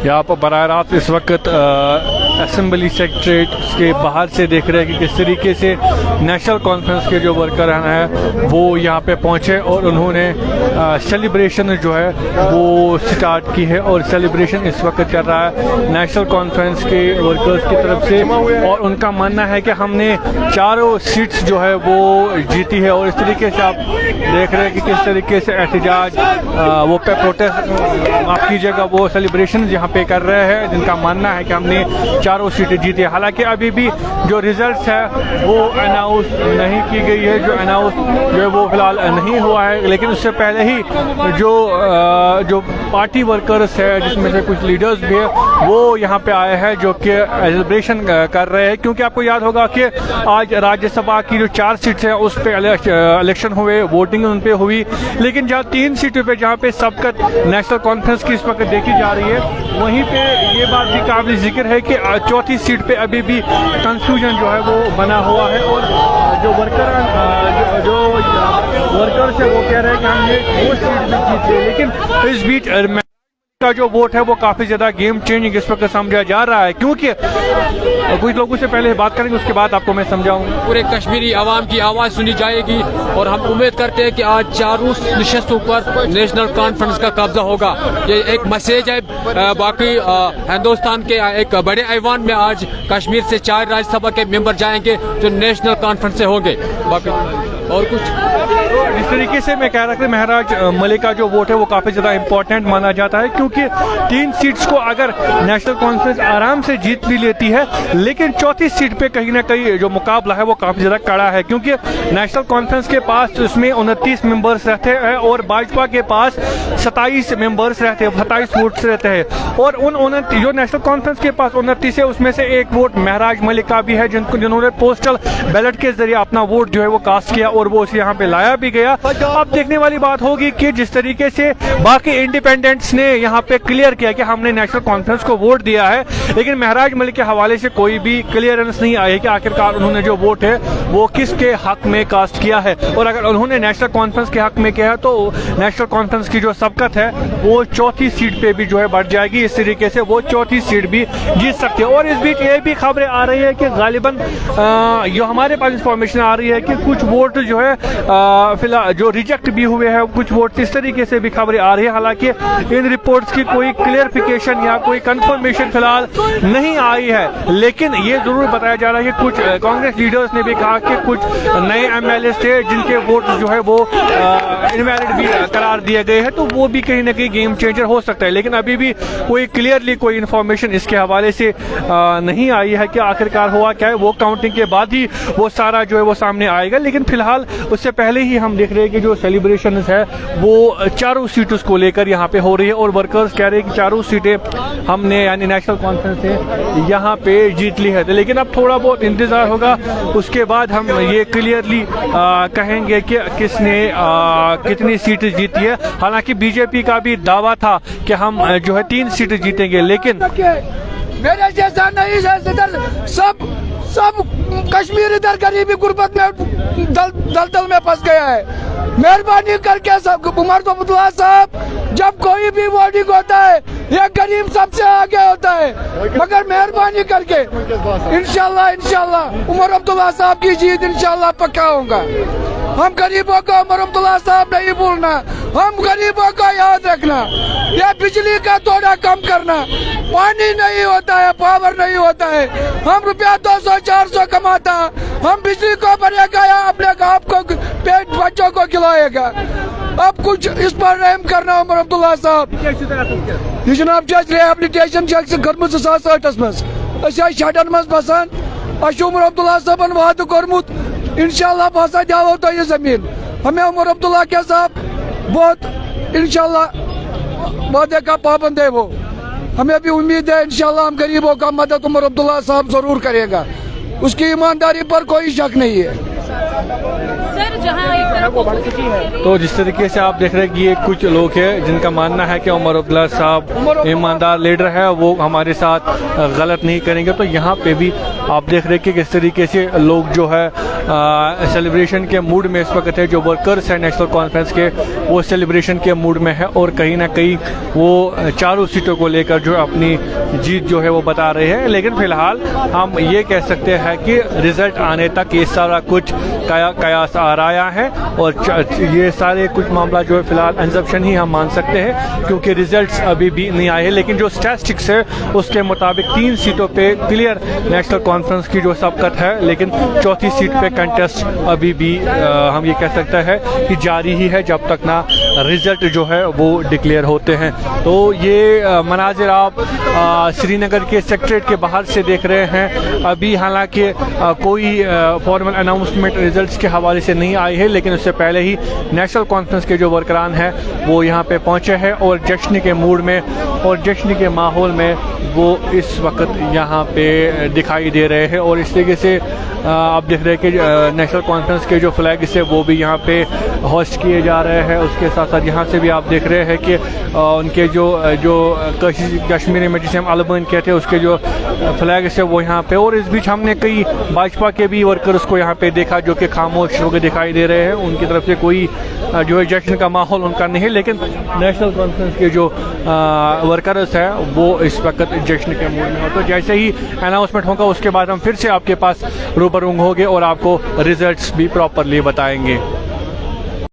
यहाँ पर बराह रास्त इस वक्त असेंबली सेक्रेटरीट के बाहर से देख रहे हैं कि किस तरीके से नेशनल कॉन्फ्रेंस के जो वर्कर हैं वो यहाँ पे पहुँचे और उन्होंने सेलिब्रेशन जो है वो स्टार्ट की है। और सेलिब्रेशन इस वक्त कर रहा है नेशनल कॉन्फ्रेंस के वर्कर्स की तरफ से, और उनका मानना है कि हमने चारों सीट्स जो है वो जीती है। और इस तरीके से आप देख रहे हैं कि किस तरीके से एहतजाज वो पे प्रोटेस्ट माफ़ कीजिएगा वो सेलिब्रेशन यहाँ पे कर रहे हैं, जिनका मानना है कि हमने चारों सीटें जीती है। हालांकि अभी भी जो रिजल्ट्स है वो अनाउंस नहीं की गई है, जो अनाउंस जो है वो फिलहाल नहीं हुआ है। लेकिन उससे पहले ही जो पार्टी वर्कर्स है जिसमें से कुछ लीडर्स भी है वो यहाँ पे आए हैं जो कि सेलिब्रेशन कर रहे हैं, क्योंकि आपको याद होगा कि आज राज्यसभा की जो 4 सीट्स हैं उस पे इलेक्शन हुए, वोटिंग उन पे हुई। लेकिन जहाँ 3 सीटों पे जहाँ पे सबकत नेशनल कॉन्फ्रेंस की इस वक्त देखी जा रही है, वहीं पे ये बात भी काबिल जिक्र है कि चौथी सीट पे अभी भी कंफ्यूजन जो है वो बना हुआ है। और जो वर्कर्स है वो कह रहे हैं कि हमने 2 सीट भी जीत ली, लेकिन इस बीच का जो वोट है वो काफी ज्यादा गेम चेंजिंग इस वक्त समझा जा रहा है, क्योंकि कुछ लोगों से पहले बात करेंगे उसके बाद आपको मैं समझाऊं। पूरे कश्मीरी आवाम की आवाज सुनी जाएगी और हम उम्मीद करते हैं कि आज चारों नशस्तों पर नेशनल कॉन्फ्रेंस का कब्जा होगा। ये एक मैसेज है बाकी हिंदुस्तान के एक बड़े ऐवान में आज कश्मीर से 4 राज्यसभा के मेंबर जाएंगे जो नेशनल कॉन्फ्रेंस से होंगे। बाकी और कुछ इस तरीके से मैं कह रहा था महराज मलिक का जो वोट है वो काफी ज्यादा इंपॉर्टेंट माना जाता है, क्योंकि 3 सीट्स को अगर नेशनल कॉन्फ्रेंस आराम से जीत भी लेती है, लेकिन चौथी सीट पे कहीं ना कहीं जो मुकाबला है वो काफी ज्यादा कड़ा है, क्योंकि नेशनल कॉन्फ्रेंस के पास उसमें 29 मेंबर्स रहते हैं और भाजपा के पास 27 मेंबर्स रहते हैं, 27 वोट्स रहते हैं। और उन जो नेशनल कॉन्फ्रेंस के पास 29 है उसमें से एक वोट महराज मलिक का भी है, जिन्होंने पोस्टल बैलेट के जरिए अपना वोट जो है वो कास्ट किया और वो उसे यहाँ पे लाया भी गया। अब देखने वाली बात होगी कि जिस तरीके से बाकी इंडिपेंडेंट्स ने यहाँ पे क्लियर किया कि हमने नेशनल कॉन्फ्रेंस को वोट दिया है, लेकिन महराज मलिक के हवाले से कोई भी क्लियरेंस नहीं आई है कि आखिरकार उन्होंने जो वोट है वो किसके हक में कास्ट किया है। और अगर उन्होंने नेशनल कॉन्फ्रेंस के हक में किया है तो नेशनल कॉन्फ्रेंस की जो सबकत है वो चौथी सीट पे भी जो है बढ़ जाएगी, इस तरीके से वो चौथी सीट भी जीत सकते हैं। और इस बीच ये भी खबरें आ रही है कि गालिबन जो हमारे पास इंफॉर्मेशन आ रही है कि कुछ वोट जो है फिलहाल जो रिजेक्ट भी हुए हैं, कुछ वोट इस तरीके से भी खबरें आ रही है। हालांकि इन रिपोर्ट्स की कोई क्लियरिफिकेशन या कोई कंफर्मेशन फिलहाल नहीं आई है, लेकिन ये जरूर बताया जा रहा है कि कुछ कांग्रेस लीडर्स ने भी कहा कि कुछ नए एमएलए थे जिनके वोट जो है वो इनवैलिड भी करार दिए गए हैं, तो वो भी कहीं ना कहीं गेम चेंजर हो सकता है। लेकिन अभी भी कोई क्लियरली कोई इन्फॉर्मेशन इसके हवाले से नहीं आई है कि आखिरकार हुआ क्या है। वो काउंटिंग के बाद ही वो सारा जो है वो सामने आएगा, लेकिन फिलहाल उससे पहले ही हम देख रहे हैं कि जो सेलिब्रेशन है वो चारों सीटों को लेकर यहाँ पे हो रही है और वर्कर्स कह रहे हैं कि चारों सीटें हमने यानी नेशनल कॉन्फ्रेंस से यहाँ पे जीत ली है। लेकिन अब थोड़ा बहुत इंतजार होगा, उसके बाद हम ये क्लियरली कहेंगे कि किसने कितनी सीटें जीती है। हालांकि बीजेपी का भी दावा था कि हम जो है 3 सीटें जीतेंगे, लेकिन मेरे जैसा नहीं है, सब कश्मीर इधर गरीबी गुर्बत में दलदल में फंस गया है। मेहरबानी करके सब उमर अब्दुल्ला साहब, जब कोई भी वोटिंग होता है ये गरीब सबसे आगे होता है, मगर मेहरबानी करके इंशाल्लाह उमर अब्दुल्ला साहब की जीत इंशाल्लाह पक्का होगा। हम गरीबों को उमर अब्दुल्ला साहब नहीं भूलना, हम गरीबों को याद रखना। ये बिजली का थोड़ा कम करना, पानी नहीं होता है, पावर नहीं होता है, हम रुपया 200-400 कमाता, हम बिजली को भरेगा या अपने आप को पेट बच्चों को खिलाएगा। अब कुछ इस पर रहम करना उमर अब्दुल्ला साहब। ये जनाब रिहेबिलिटेशन कर्म 2008 मज शटन मज बसान उमर अब्दुल्ला साहबन वाद कोर्मुत इंशाल्लाह बसा जाओ तो ये जमीन हमें उमर अब्दुल्ला के साहब बहुत इंशाल्लाह वादे का पाबंद है। वो हमें भी उम्मीद है इंशाल्लाह हम गरीबों का मदद उमर अब्दुल्ला साहब जरूर करेगा, उसकी ईमानदारी पर कोई शक नहीं है। सर, जहां एक जो है वो बढ़ चुकी है। तो जिस तरीके से आप देख रहे हैं कि ये कुछ लोग हैं जिनका मानना है कि उमर अब्दुल्ला साहब ईमानदार लीडर है, वो हमारे साथ गलत नहीं करेंगे, तो यहाँ पे भी आप देख रहे हैं कि किस तरीके से लोग जो है सेलिब्रेशन के मूड में इस वक्त है। जो वर्कर्स हैं नेशनल कॉन्फ्रेंस के, वो सेलिब्रेशन के मूड में है और कहीं ना कहीं वो चारों सीटों को लेकर जो अपनी जीत जो है वो बता रहे हैं। लेकिन फिलहाल हम ये कह सकते हैं कि रिजल्ट आने तक ये सारा कुछ कयास आ रहा है और ये सारे कुछ मामला जो है फिलहाल अंजप्शन ही हम मान सकते हैं, क्योंकि रिजल्ट्स अभी भी नहीं आए हैं। लेकिन जो स्टैटिस्टिक्स है उसके मुताबिक 3 सीटों पे क्लियर नेशनल कॉन्फ्रेंस की जो सबकत है, लेकिन चौथी सीट पे कंटेस्ट अभी भी हम ये कह सकते हैं कि जारी ही है जब तक ना रिजल्ट जो है वो डिक्लेयर होते हैं। तो ये मनाजिर आप श्रीनगर के सेक्रेटरीट के बाहर से देख रहे हैं। अभी हालांकि कोई फॉर्मल अनाउंसमेंट रिजल्ट्स के हवाले से नहीं आई है, लेकिन उससे पहले ही नेशनल कॉन्फ्रेंस के जो वर्करान हैं वो यहाँ पे पहुँचे हैं और जश्न के मूड में और जश्न के माहौल में वो इस वक्त यहाँ पे दिखाई दे रहे हैं। और इस तरीके से आप देख रहे हैं कि नेशनल कॉन्फ्रेंस के जो फ्लैग्स है वो भी यहाँ पे होस्ट किए जा रहे हैं। उसके साथ साथ यहाँ से भी आप देख रहे हैं कि उनके जो कश्मीरी में जिसे हम अलबन कहते हैं उसके जो फ्लैग्स है वो यहाँ पे। और इस बीच हमने कई भाजपा के भी वर्कर्स को यहाँ पे देखा जो कि खामोश होकर दिखाई दे रहे हैं। उनकी तरफ से कोई जो है जश्न का माहौल उनका नहीं है, लेकिन नेशनल कॉन्फ्रेंस के जो वर्कर्स हैं वो इस वक्त जश्न के मूड में हो। तो जैसे ही अनाउंसमेंट होगा उसके बाद हम फिर से आपके पास रूबरू होंगे और आपको रिजल्ट्स भी प्रॉपरली बताएंगे।